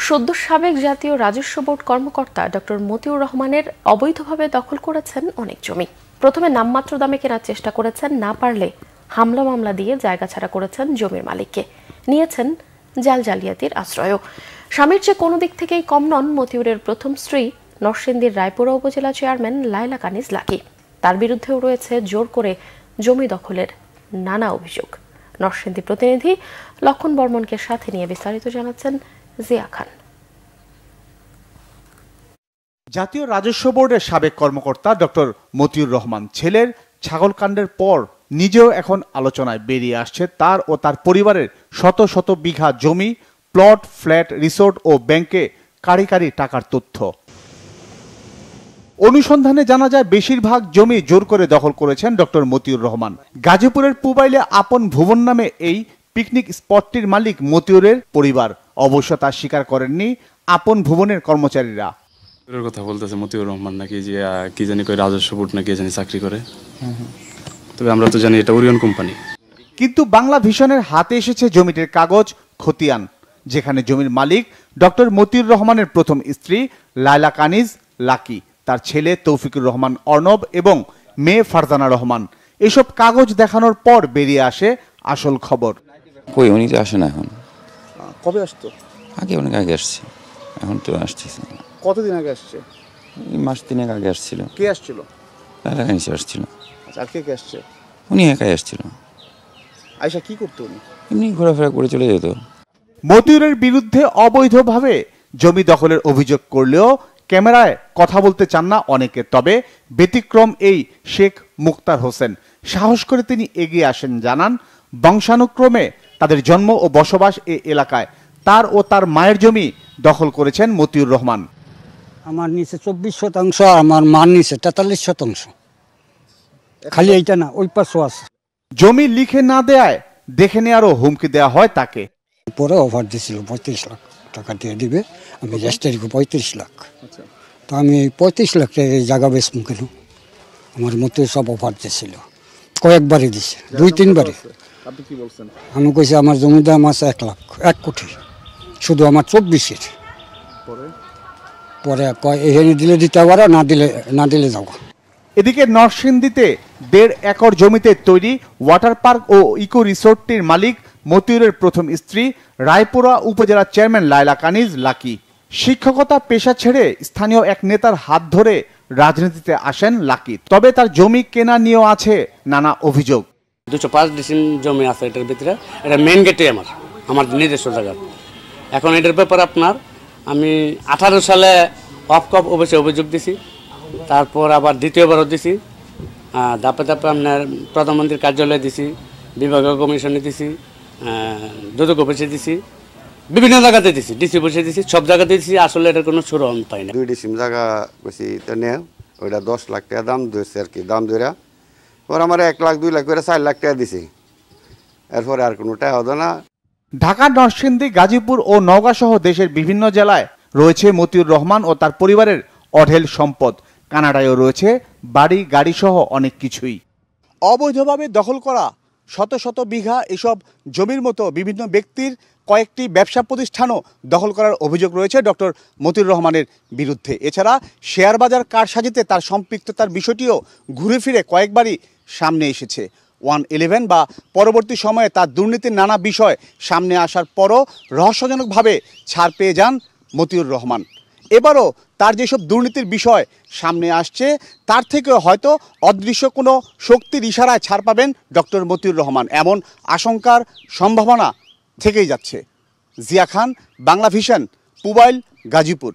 সদ্য সাবেক জাতীয় রাজস্ব বোর্ড কর্মকর্তা ডক্টর মতিউর রহমানের অবৈধভাবে দখল করেছেন অনেক জমি। প্রথমে নামমাত্র দামে কেনার চেষ্টা করেছেন, না পারলে হামলা মামলা দিয়ে জায়গা ছাড়া করেছেন জমির মালিককে, নিয়েছেন জাল জালিয়াতির আশ্রয়ও। স্বামীর চেয়ে কোনো দিক থেকেই কম নন মতিউরের প্রথম স্ত্রী নরসিংদীর রায়পুরা উপজেলা চেয়ারম্যান লায়লা কানিজ লাকি। তার বিরুদ্ধেও রয়েছে জোর করে জমি দখলের নানা অভিযোগ। নরসিংদী প্রতিনিধি লক্ষণ বর্মনকে সাথে নিয়ে বিস্তারিত জানাচ্ছেন জিয়া খান। জাতীয় রাজস্ব বোর্ডের সাবেক কর্মকর্তা ডক্টর মতিউর রহমান ছেলের ছাগলকাণ্ডের পর নিজেও এখন আলোচনায় বেরিয়ে আসছে তার ও তার পরিবারের শত শত বিঘা জমি, প্লট, ফ্ল্যাট, রিসোর্ট ও ব্যাংকে কারি কারি টাকার তথ্য। অনুসন্ধানে জানা যায় বেশিরভাগ জমি জোর করে দখল করেছেন ডক্টর মতিউর রহমান। গাজীপুরের পুবাইলে আপন ভুবন নামে এই পিকনিক স্পটটির মালিক মতিউরের পরিবার। অবশ্য তা স্বীকার করেননি আপন ভুবনের কর্মচারীরা। কথা বলতেছে মতিউর রহমান নাকি যে কি জানি কই রাজস্ব বোর্ড নাকি জানি চাকরি করে, তবে আমরা তো জানি এটা ওরিয়ন কোম্পানি। কিন্তু বাংলা ভিশনের হাতে এসেছে জমিটির কাগজ খতিয়ান, যেখানে জমির মালিক ডক্টর মতিউর রহমানের প্রথম স্ত্রী লায়লা কানিজ লাকি, তার ছেলে তৌফিকুর রহমান অর্ণব এবং মেয়ে ফারজানা রহমান। এসব কাগজ দেখানোর পর বেরিয়ে আসে আসল খবর। কই উনি তো আসে না এখন। কবে আসতো? আগে অনেক আগে আসছে, এখন তো আসতেছে। কতদিন আগে আসছে? মাস 3 আগে আসছিল। কে আসছিল? লায়লা কানিজ আসছিল। আর কে কে আসছে? উনি একাই আসছিল। আয়শা কি করতো উনি? এমনি ঘোরাফেরা করে চলে যেত। মতিউরের বিরুদ্ধে অবৈধভাবে জমি দখলের অভিযোগ করলেও ক্যামেরায় কথা বলতে চান না অনেকে। তবে ব্যতিক্রম এই শেখ মুক্তার হোসেন। সাহস করে তিনি এগিয়ে আসেন, জানান বংশানুক্রমে তাদের জন্ম ও বসবাস এই এলাকায়। তার ও তার মায়ের জমি দখল করেছেন মতিউর রহমান। আমার নিচে 24%, আমার মার নিচে 43%। খালি এইটা না, ওই পাশও আছে। জমি লিখে না দেয়ায় দেখে নেওয়ারও হুমকি দেওয়া হয় তাকে। পরে অফার দিয়েছিল 35 লাখ টাকা দিয়ে দিবে, আমি রেজিস্ট্রি 35 লাখ। তো আমি 35 লাখ টাকা এই জায়গা বেচবো কেন? আমার মতো সব অফার দিয়েছিল, কয়েকবারই দিছে, 2-3 বারে। আপনি কি বলছেন? আমি কইছি আমার জমির দাম আছে 1 লাখ, 1 কোটি, শুধু আমার 24-এর। পরে কয় এখানে দিলে দিতে পারো, না দিলে যাও। এদিকে নরসিংদীতে 1.5 একর জমিতে তৈরি ওয়াটার পার্ক ও ইকো রিসোর্টটির মালিক মতিউরের প্রথম স্ত্রী রায়পুরা উপজেলা চেয়ারম্যান লায়লা কানিজ লাকি। শিক্ষকতা পেশা ছেড়ে স্থানীয় এক নেতার হাত ধরে রাজনীতিতে আসেন লাকি। তবে তার জমি কেনা নিয়েও আছে নানা অভিযোগ। 205 ডিসিম জমি আছে এটার ভিতরে, এটা মেইন গেটে আমার নিজস্ব জায়গা। এখন এটার ব্যাপারে আমি 18 সালে অফকপ অফিসে অভিযোগ দিছি, তারপর আবার দ্বিতীয়বারও দিছি, ধাপে ধাপে আপনার প্রধানমন্ত্রীর কার্যালয়ে দিছি, বিভাগীয় কমিশনে দিছি, দুদক অফিসে দিছি, বিভিন্ন জায়গাতে দিছি, ডিসি অফিসে দিছি, সব জায়গাতে দিছি। আসলে এটার কোনো সুর আমি পাই না। 2 ডিসিম জায়গা কইছি তো নেও, ওইটা 10 লাখ টাকা দাম দিয়েছে আর কি, দাম ধরে ওর আমার 1 লাখ 2 লাখ করে 4 লাখ টাকা দিছি। এরপরে আর কোনো টাকা হতো না। ঢাকা, নরসিংদী, গাজীপুর ও নওগাঁ সহ দেশের বিভিন্ন জেলায় রয়েছে মতিউর রহমান ও তার পরিবারের অঢেল সম্পদ। কানাডায়ও রয়েছে বাড়ি, গাড়ি সহ অনেক কিছুই। অবৈধভাবে দখল করা শত শত বিঘা এসব জমির মতো বিভিন্ন ব্যক্তির কয়েকটি ব্যবসা প্রতিষ্ঠানও দখল করার অভিযোগ রয়েছে ডক্টর মতিউর রহমানের বিরুদ্ধে। এছাড়া শেয়ার বাজার কারসাজিতে তার সম্পৃক্ততার বিষয়টিও ঘুরে ফিরে কয়েকবারই সামনে এসেছে। 111 বা পরবর্তী সময়ে তার দুর্নীতির নানা বিষয় সামনে আসার পরও রহস্যজনকভাবে ছাড় পেয়ে যান মতিউর রহমান। এবারও তার যেসব দুর্নীতির বিষয় সামনে আসছে তার থেকে হয়তো অদৃশ্য কোনো শক্তির ইশারায় ছাড় পাবেন ডক্টর মতিউর রহমান, এমন আশঙ্কার সম্ভাবনা থেকেই যাচ্ছে। জিয়া খান, বাংলা ভিশন, পুবাইল, গাজীপুর।